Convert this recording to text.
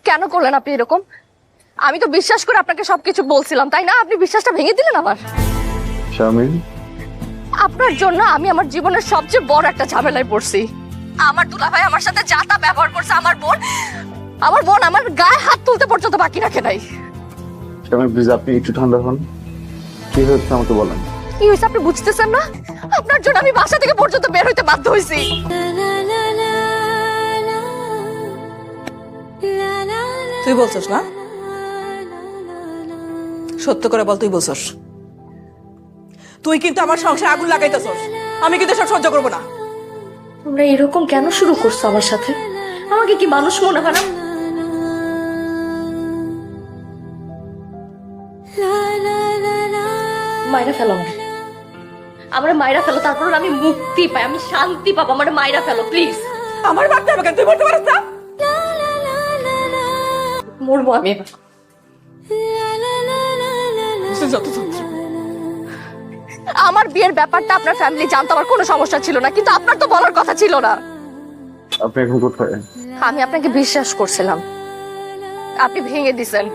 কেন করলেন আপনি এরকম? আমি তো বিশ্বাস করে আপনাকে সবকিছু বলছিলাম, তাই না? আপনি বিশ্বাসটা ভেঙে দিলেন আবার। শামিল, আপনার জন্য আমি আমার জীবনের সবচেয়ে বড় একটা ঝামেলায় পড়ছি। আমার দুলাভাই আমার সাথে যা তা ব্যবহার করছে। আমার বোন আমার গায়ে হাত তুলতে পর্যন্ত বাকি রাখে নাই। শামিল প্লিজ আপনি একটু ঠান্ডা হন। কি হচ্ছে আমাকে বলেন। কি হয়েছে আপনি বুঝতেছেন না? আপনার জন্য আমি বাসা থেকে পর্যন্ত বের হইতে বাধ্য হয়েছি। তুই বলছস না? সত্য করে বল, তুই বলছস? তুই কিন্তু আমার সংসারে আগুন লাগাইতেছস। আমি কিন্তু সব সহ্য করবো না। তোমরা এরকম কেন শুরু করছো আমার সাথে? আমাকে কি মানুষ মনে হয় না? মাইরা ফেলো আমার মাইরা ফেলো, তারপর আমি মুক্তি পাই, আমি শান্তি পাবো। আমার মাইরা ফেলো প্লিজ। আমার বাচ্চা আমাকে তুই বলতে পারিস না? মরবো আমি। যত যন্ত্র। আমার বিয়ের ব্যাপারটা আপনার ফ্যামিলি জানতো, আমার কোনো সমস্যা ছিল না, কিন্তু আপনার তো বলার কথা ছিল না। আপনি এখন কোথায়? আমি আপনাকে বিশ্বাস করছিলাম, আপনি ভেঙে দিছেন।